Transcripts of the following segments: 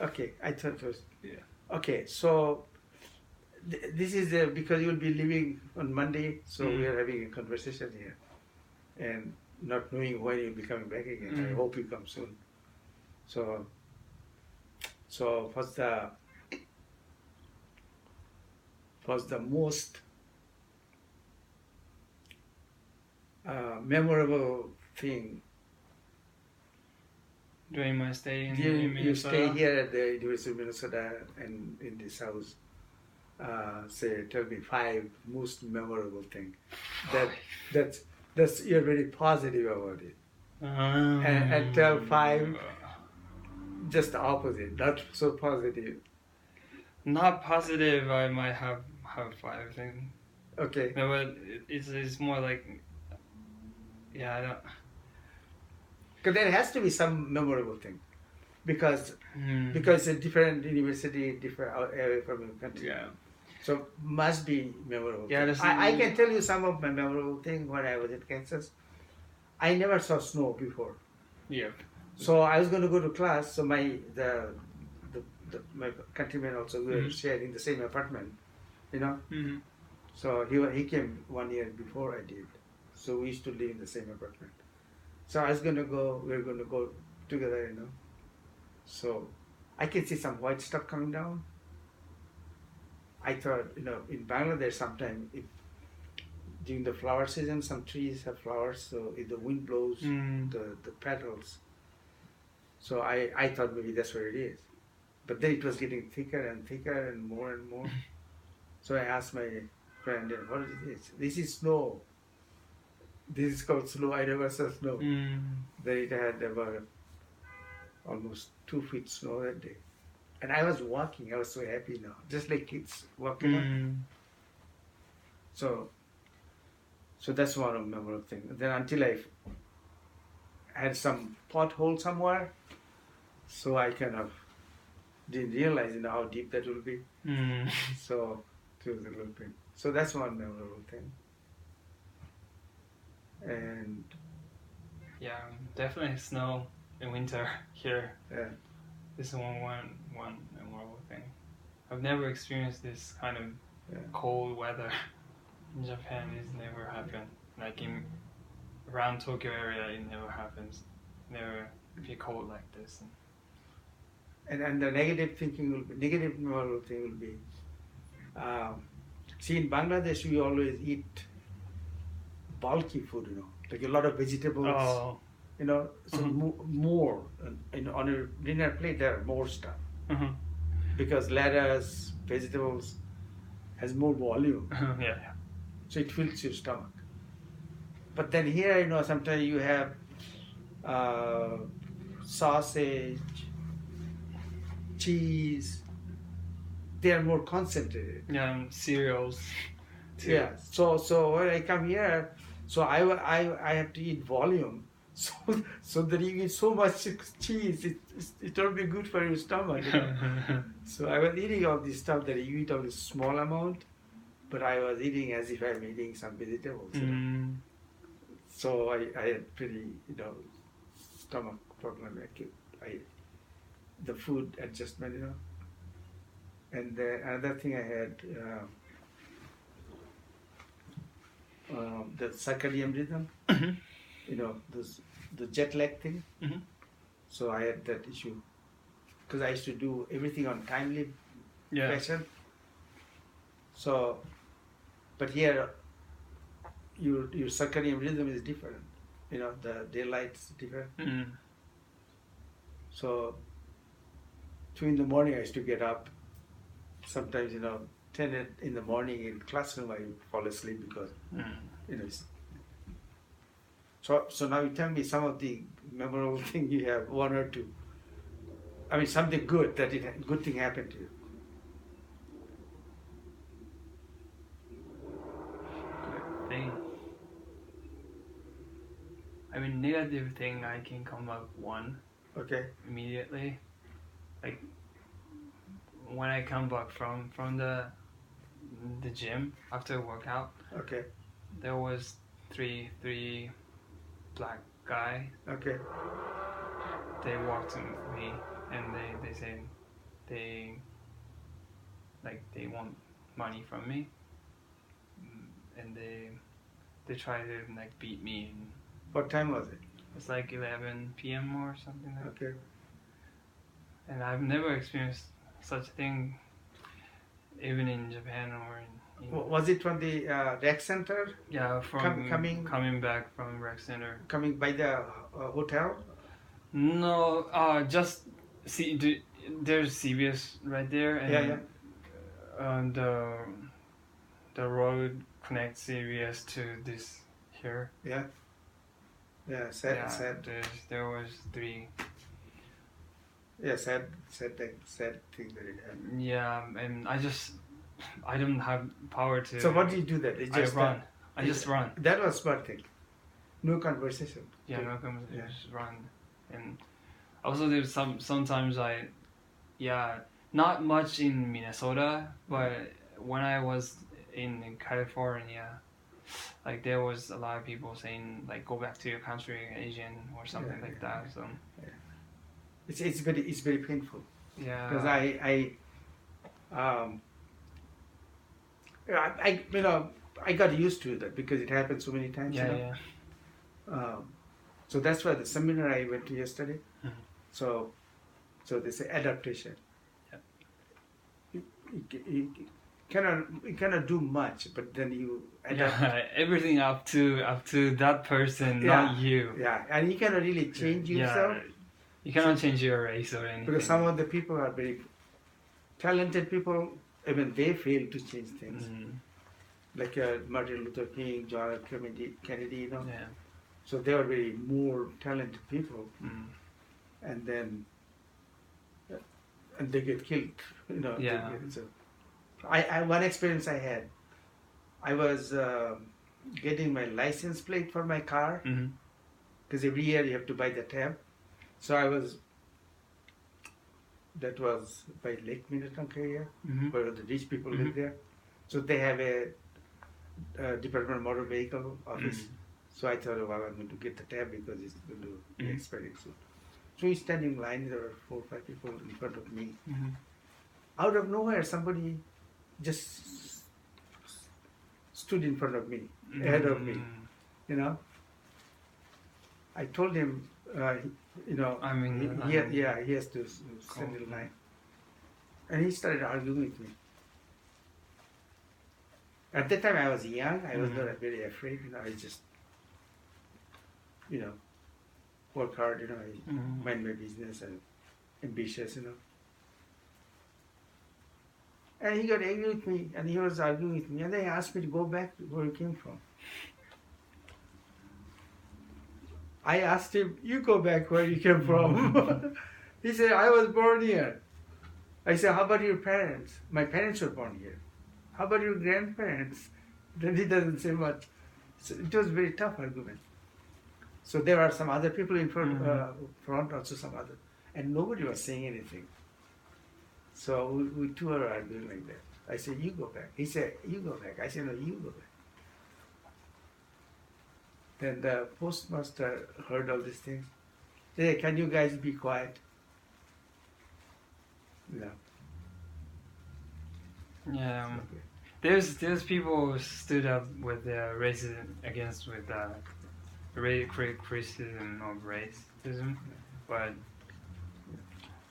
Okay, I thought it was. Yeah. Okay, so this is because you'll be leaving on Monday, so we are having a conversation here, and not knowing when you'll be coming back again. I hope you come soon. So, so was the most memorable thing During my stay in you Minnesota. stay here at the University of Minnesota and in this house? Say, tell me 5 most memorable thing. That's you're very positive about it. And tell 5 just the opposite, not so positive. Not positive. I might have 5 things. Okay. No, but it's more like, yeah, I don't. Because there has to be some memorable thing, because it's a different university, different area from your country. Yeah. So must be memorable. Yeah, I can tell you some of my memorable thing when I was in Kansas. I never saw snow before. Yeah. So I was going to go to class. So my countrymen also were sharing the same apartment, you know. So he came 1 year before I did. So we used to live in the same apartment. So I was going to go. We were going to go together, you know. So I can see some white stuff coming down. I thought, you know, in Bangladesh sometimes during the flower season, some trees have flowers. So if the wind blows the petals. So I thought maybe that's what it is. But then it was getting thicker and thicker and more and more. So I asked my friend, what is this? This is snow. This is called snow. I never saw snow. Then it had about almost 2 feet snow that day. And I was walking. I was so happy now. Just like kids walking on. So that's one of the memorable things. Then until I had some pothole somewhere, so I kind of didn't realize, you know, how deep that will be. So it was a little bit. So that's one memorable thing. And yeah, definitely snow in winter here. Yeah. This is one memorable thing. I've never experienced this kind of cold weather in Japan. It's never happened. Like around Tokyo area, it never happens. Never be cold like this. And the negative memorable thing will be, see, in Bangladesh we always eat bulky food, you know, like a lot of vegetables. Oh. You know, so more on a dinner plate there are more stuff, because lettuce, vegetables has more volume. Yeah. So it fills your stomach. But then here, you know, sometimes you have sausage, cheese. They are more concentrated. Yeah, cereals. Yeah. So when I come here, so I have to eat volume. So that you eat so much cheese, it don't be good for your stomach. You know? So I was eating all this stuff that you eat only small amount, but I was eating as if I'm eating some vegetables. You know? So I had pretty, you know, stomach problem. The food adjustment, you know. And another thing I had, the circadian rhythm. You know, the jet lag thing. So I had that issue because I used to do everything on timely fashion. So, but here, your circadian rhythm is different. You know, the daylight's different. So, 2 in the morning I used to get up. Sometimes, you know, 10 in the morning in classroom I fall asleep because, you know. So now you tell me some of the memorable thing you have, 1 or 2. I mean, something good good thing happened to you. Good thing. I mean, negative thing I can come up one. Okay. Immediately, like when I come back from the gym after workout. Okay. There was three black guy. Okay. They walked to me and they said, they want money from me, and they try to like beat me. And What time was it? it's like 11 p.m. or something like. Okay. And I've never experienced such a thing, even in Japan or in Was it from the rec center? yeah, from coming back from rec center. Coming by the hotel? No, just see. There's CVS right there, and the road connects CVS to this here. Yeah. Yeah. Sad. There was 3. Yeah, sad thing that it happened. Yeah, and I don't have power to. So what do you do that? I run. I just run. That was smart thing. No conversation. Yeah, no conversation. Just run. And also there's sometimes not much in Minnesota, but when I was in California, like there was a lot of people saying like go back to your country, Asian or something like that. So. Yeah. It's very painful. Yeah. Because I got used to that because it happened so many times. Yeah. So that's why the seminar I went to yesterday. Mm-hmm. So they say adaptation. Yeah. You cannot do much, but then you adapt. Yeah, everything up to that person, not you. Yeah, and you cannot really change yourself. Yeah. You cannot change your race or anything. Because some of the people are very talented people, even they fail to change things. Mm. Like Martin Luther King, John F. Kennedy, you know. Yeah. So they are very more talented people, and then they get killed, you know. Yeah. So I one experience I had, I was getting my license plate for my car, because every year you have to buy the tab. So that was by Lake Minnetonka area, where the rich people live there. So they have a Department of Motor Vehicle office. So I thought, well, I'm going to get the tab because it's going to be expiring soon. So we stand in line, there were 4 or 5 people in front of me. Out of nowhere, somebody just stood in front of me, ahead of me, you know. I told him, you know, he has to stand in line. And he started arguing with me. At that time I was young, I was not very afraid, you know, I just, you know, work hard, you know, I mind my business and ambitious, you know. And he got angry with me and he was arguing with me and then he asked me to go back to where he came from. I asked him, you go back where you came from. He said, I was born here. I said, how about your parents? My parents were born here. How about your grandparents? Then he doesn't say much. So it was a very tough argument. So there are some other people in front, also some other. And nobody was saying anything. So we two are arguing like that. I said, you go back. He said, you go back. I said, no, you go back. Then the postmaster heard all these things. Hey, can you guys be quiet? Yeah. Yeah. Okay. There's people who stood up with racism against with criticism of racism, but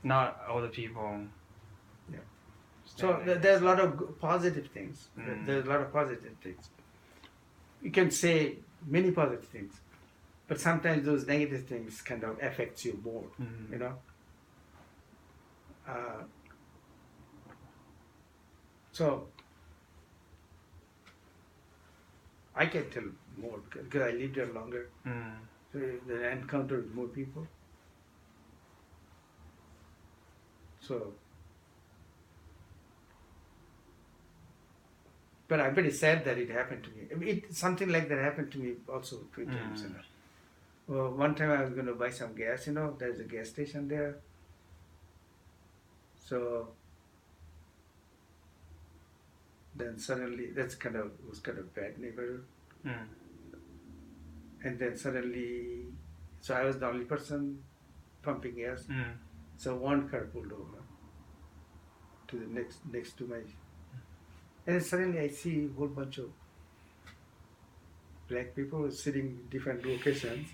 not all the people. Yeah. So there's a lot of positive things. There's a lot of positive things. You can say many positive things, but sometimes those negative things kind of affects you more. You know. So I can tell more because I lived there longer. So I encountered more people. So, but I'm very sad that it happened to me. I mean, something like that happened to me also 2 times. You know. Well, one time I was going to buy some gas. You know, there's a gas station there. So then suddenly, was kind of bad neighborhood. And then suddenly, so I was the only person pumping gas. So one car pulled over. to the next to my, and suddenly I see a whole bunch of black people sitting in different locations,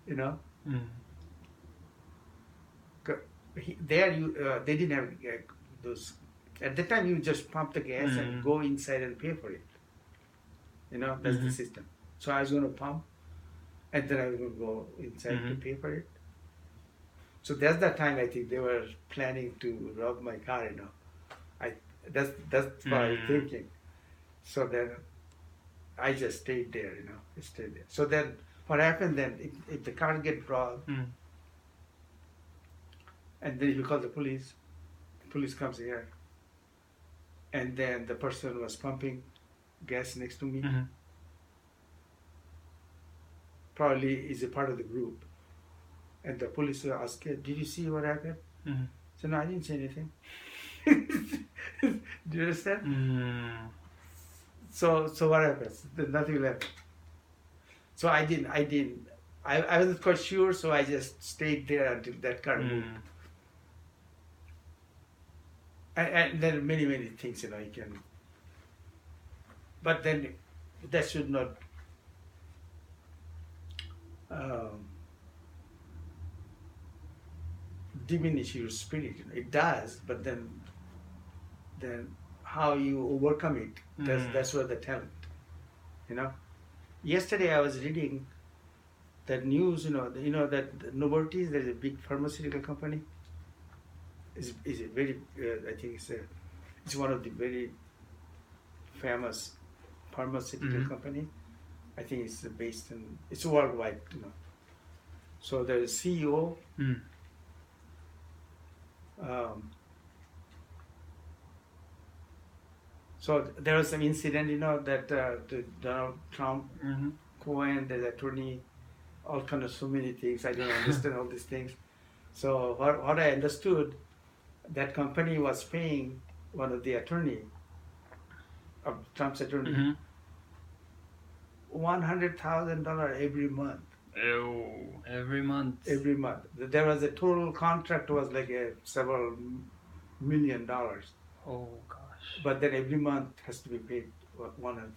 you know. They didn't have those. At the time, you just pump the gas and go inside and pay for it. You know, that's the system. So I was going to pump, and then I was going to go inside to pay for it. So that's the time I think they were planning to rob my car. You know, that's what I was thinking. So then I just stayed there. You know, I stayed there. So then what happened then? If the car get robbed, and then if you call the police comes here, and then the person was pumping gas next to me. Probably is a part of the group, and the police will ask, "Did you see what happened?" So no, I didn't see anything. Do you understand? So what happens? Nothing left. So I wasn't quite sure, so I just stayed there until that car moved. And there are many things, you know, you can. But then that should not diminish your spirit. You know. It does, but then how you overcome it, that's where the talent, you know. Yesterday I was reading that news, you know that Novartis, there's a big pharmaceutical company. Is a very, I think it's one of the very famous pharmaceutical company. I think it's based in, it's worldwide, you know. So the CEO, so there was some incident, you know, that the Donald Trump, Cohen, the attorney, all kind of so many things. I don't understand all these things. So what I understood, that company was paying one of the attorney, of Trump's attorney, $100,000 every month. Ew, every month. Every month. There was a total contract was like several $1 million. Oh gosh. But then every month has to be paid $100,000.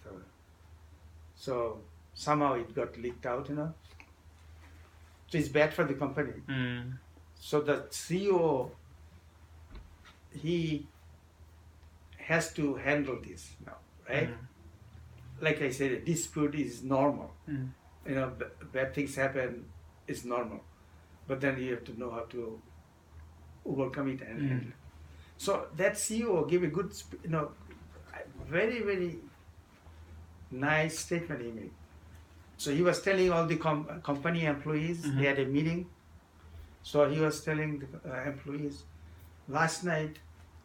So somehow it got leaked out, you know. So it's bad for the company. So the CEO, he has to handle this now, right? Like I said, a dispute is normal. You know, bad things happen, it's normal. But then you have to know how to overcome it and handle it. So that CEO gave a good, you know, very nice statement he made. So he was telling all the company employees, they had a meeting. So he was telling the employees, last night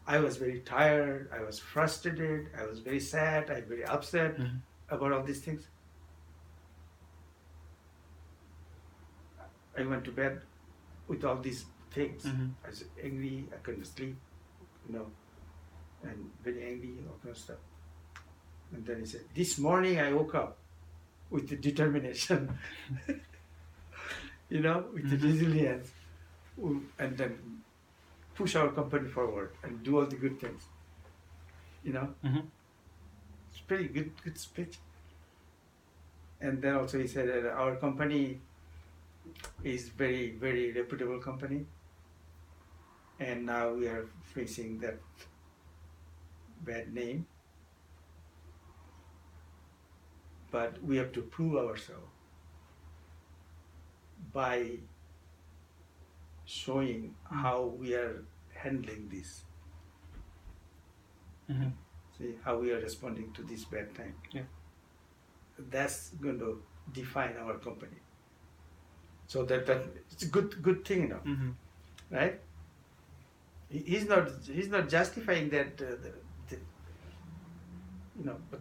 I was very tired, I was frustrated, I was very sad, I was very upset about all these things. I went to bed with all these things. I was angry, I couldn't sleep, you know, and very angry, all kind of stuff. And then he said, this morning I woke up with the determination, you know, with the resilience, and then push our company forward and do all the good things, you know. It's pretty good speech. And then also he said that our company is very reputable company, and now we are facing that bad name, but we have to prove ourselves by showing how we are handling this. See how we are responding to this bad time. That's going to define our company. So that it's a good thing, you know, right? He's not justifying that, you know, but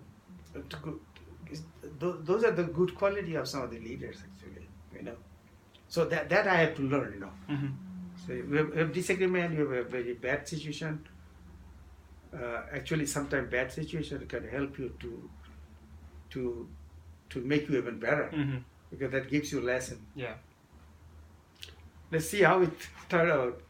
those are the good quality of some of the leaders, actually, you know. So that I have to learn, you know. So we have disagreement, you have a very bad situation. Actually, sometimes bad situation can help you to make you even better, because that gives you a lesson. Yeah. Let's see how it turned out.